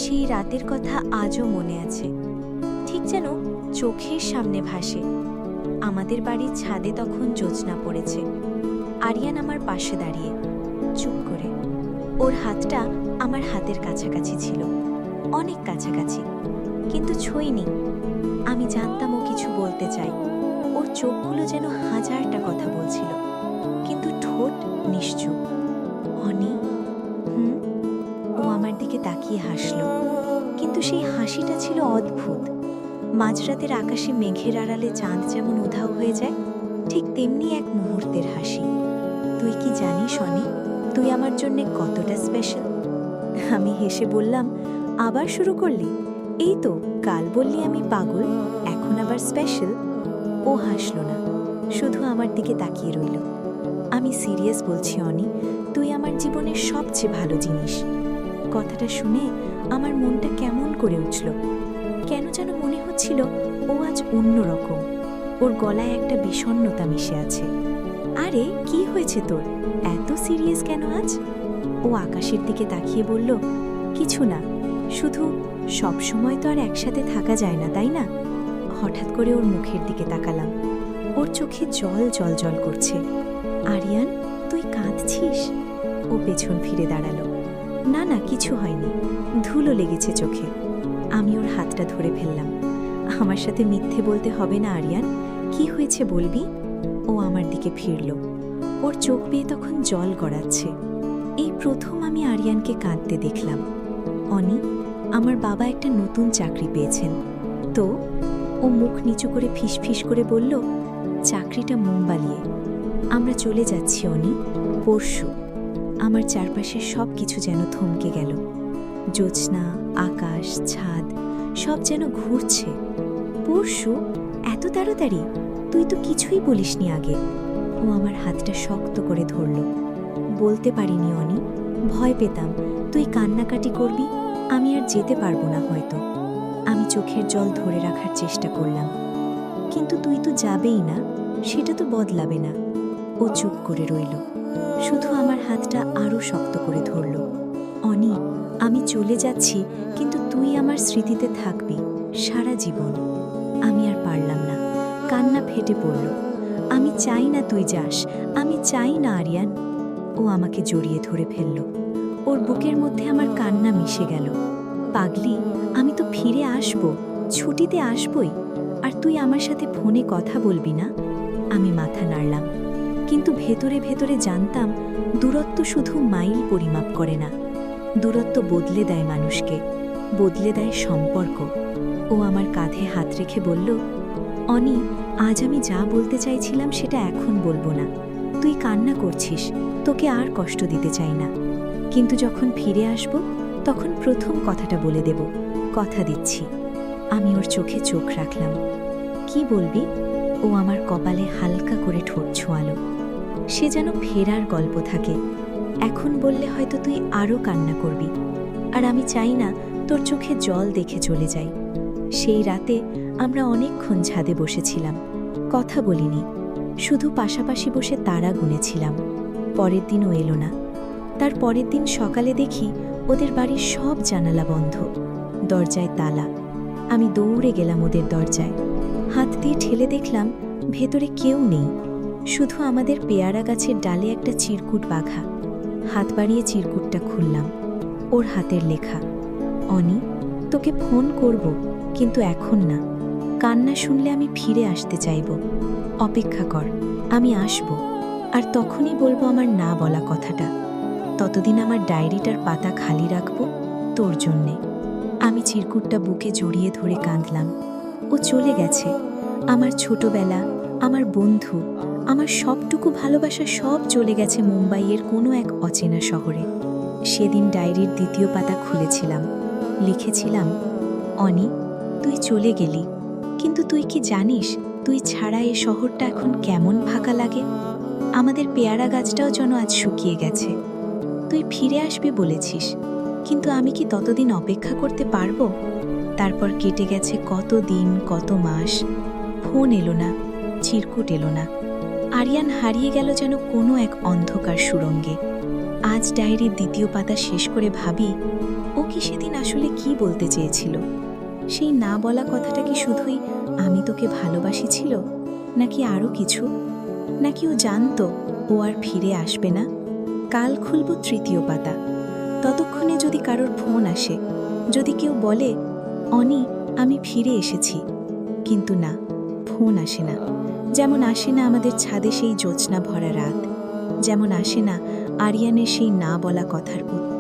সেই রাতের কথা আজও মনে আছে, ঠিক যেন চোখের সামনে ভাসে। আমাদের বাড়ির ছাদে তখন জ্যোৎস্না পড়েছে। আরিয়ান আমার পাশে দাঁড়িয়ে চুপ করে। ওর হাতটা আমার হাতের কাছাকাছি ছিল, অনেক কাছাকাছি, কিন্তু ছুঁইনি। আমি জানতাম ও কিছু বলতে চায়। ওর চোখগুলো যেন হাজারটা কথা বলছিল, কিন্তু ঠোঁট নিশ্চুপ। অনি, ও আমার দিকে তাকিয়ে হাসল, কিন্তু সেই হাসিটা ছিল অদ্ভুত। মাঝরাতের আকাশে মেঘের আড়ালে চাঁদ যেমন উধাও হয়ে যায়, ঠিক তেমনি এক মুহূর্তের হাসি। তুই কি জানিস অনি, তুই আমার জন্যে কতটা স্পেশাল? আমি হেসে বললাম, আবার শুরু করলি? এই তো কাল বললি আমি পাগল, এখন আবার স্পেশাল? ও হাসল না, শুধু আমার দিকে তাকিয়ে রইল। আমি সিরিয়াস বলছি অনি, তুই আমার জীবনের সবচেয়ে ভালো জিনিস। কথাটা শুনে আমার মনটা কেমন করে উঠল। কেন যেন মনে হচ্ছিল ও আজ অন্যরকম। ওর গলায় একটা বিষণ্ণতা মিশে আছে। আরে কি হয়েছে তোর, এত সিরিয়াস কেন আজ? ও আকাশের দিকে তাকিয়ে বলল, কিছু না, শুধু সব সময় তো আর একসাথে থাকা যায় না, তাই না? হঠাৎ করে ওর মুখের দিকে তাকালাম। ওর চোখে জল জল জল করছে। আরিয়ান, তুই কাঁদছিস? ও পেছন ফিরে দাঁড়ালো। না না, কিছু হয়নি, ধুলো লেগেছে চোখে। আমি ওর হাতটা ধরে ফেললাম। আমার সাথে মিথ্যে বলতে হবে না আরিয়ান, কি হয়েছে বলবি? ও আমার দিকে ফিরল। ওর চোখ বেয়ে তখন জল গড়াচ্ছে। এই প্রথম আমি আরিয়ানকে কাঁদতে দেখলাম। অনি, আমার বাবা একটা নতুন চাকরি পেয়েছেন। তো ও মুখ নিচু করে ফিসফিস করে বলল, চাকরিটা মুম্বাইয়ে। আমরা চলে যাচ্ছি অনি, পরশু। আমার চারপাশের সব কিছু যেন থমকে গেল। জ্যোৎস্না, আকাশ, ছাদ সব যেন ঘুরছে। পরশু? এত তাড়াতাড়ি? তুই তো কিছুই বলিসনি আগে। ও আমার হাতটা শক্ত করে ধরল। বলতে পারিনি অনি, ভয় পেতাম তুই কান্নাকাটি করবি, আমি আর যেতে পারবো না হয়তো। আমি চোখের জল ধরে রাখার চেষ্টা করলাম। কিন্তু তুই তো যাবেই না, সেটা তো বদলাবে না। ও চুপ করে রইল, শুধু আমার হাতটা আরও শক্ত করে ধরল। অনি, আমি চলে যাচ্ছি, কিন্তু তুই আমার স্মৃতিতে থাকবি সারা জীবন। আমি আর পারলাম না, কান্না ফেটে পড়ল। আমি চাই না তুই যাস, আমি চাই না আরিয়ান। ও আমাকে জড়িয়ে ধরে ফেলল। ওর বুকের মধ্যে আমার কান্না মিশে গেল। পাগলি, আমি তো ফিরে আসব, ছুটিতে আসবই, আর তুই আমার সাথে ফোনে কথা বলবি না? আমি মাথা নাড়লাম, কিন্তু ভেতরে ভেতরে জানতাম দূরত্ব শুধু মাইল পরিমাপ করে না, দূরত্ব বদলে দেয় মানুষকে, বদলে দেয় সম্পর্ক। ও আমার কাঁধে হাত রেখে বলল, অনি, আজ আমি যা বলতে চাইছিলাম সেটা এখন বলবো না। তুই কান্না করছিস, তোকে আর কষ্ট দিতে চাই না, কিন্তু যখন ফিরে আসব তখন প্রথম কথাটা বলে দেব, কথা দিচ্ছি। আমি ওর চোখে চোখ রাখলাম। কি বলবি? ও আমার কপালে হালকা করে ঠোঁট ছোঁয়ালো। সে যেন ফেরার গল্প থাকে। এখন বললে হয়তো তুই আরও কান্না করবি, আর আমি চাই না তোর চোখে জল দেখে চলে যাই। সেই রাতে আমরা অনেকক্ষণ ছাদে বসেছিলাম, কথা বলিনি, শুধু পাশাপাশি বসে তারা গুনেছিলাম। পরের দিনও এলো না। তার পরের দিন সকালে দেখি ওদের বাড়ির সব জানালা বন্ধ, দরজায় তালা। আমি দৌড়ে গেলাম ওদের দরজায়, হাত দিয়ে ঠেলে দেখলাম ভেতরে কেউ নেই, শুধু আমাদের পেয়ারা গাছের ডালে একটা চিরকুট বাঁধা। হাত বাড়িয়ে চিরকুটটা খুললাম। ওর হাতের লেখা, অনি, তোকে ফোন করব, কিন্তু এখন না। কান্না শুনলে আমি ফিরে আসতে চাইব। অপেক্ষা কর, আমি আসব, আর তখনই বলবো আমার না বলা কথাটা। ততদিন আমার ডায়েরিটার পাতা খালি রাখব তোর জন্যে। আমি চিরকুটটা বুকে জড়িয়ে ধরে কাঁদলাম। ও চলে গেছে। আমার ছোটবেলা, আমার বন্ধু, আমার সবটুকু ভালোবাসা সব চলে গেছে মুম্বাইয়ের কোনো এক অচেনা শহরে। সেদিন ডায়েরির দ্বিতীয় পাতা খুলেছিলাম, লিখেছিলাম, অনি, তুই চলে গেলি, কিন্তু তুই কি জানিস তুই ছাড়া এ শহরটা এখন কেমন ফাঁকা লাগে? আমাদের পেয়ারা গাছটাও যেন আজ শুকিয়ে গেছে। তুই ফিরে আসবি বলেছিস, কিন্তু আমি কি ততদিন অপেক্ষা করতে পারবো? তারপর কেটে গেছে কত দিন, কত মাস। ফোন এলো না, চিরকুট এলো না। আরিয়ান হারিয়ে গেল যেন কোনো এক অন্ধকার সুড়ঙ্গে। আজ ডায়েরির দ্বিতীয় পাতা শেষ করে ভাবি, ও চোখে সেদিন আসলে কি বলতে চেয়েছিল? সেই না বলা কথাটা কি শুধুই আমি তোকে ভালোবাসি ছিল, নাকি আরও কিছু? নাকি ও জানতো ও আর ফিরে আসবে না? কাল খুলব তৃতীয় পাতা। ততক্ষণে যদি কারোর ফোন আসে, যদি কেউ বলে, অনি আমি ফিরে এসেছি, কিন্তু না, ফোন আসে না। যেমন আসে না আমাদের ছাদে সেই জ্যোৎস্না ভরা রাত, যেমন আসে না আরিয়ানের সেই না বলা কথার উত্তর।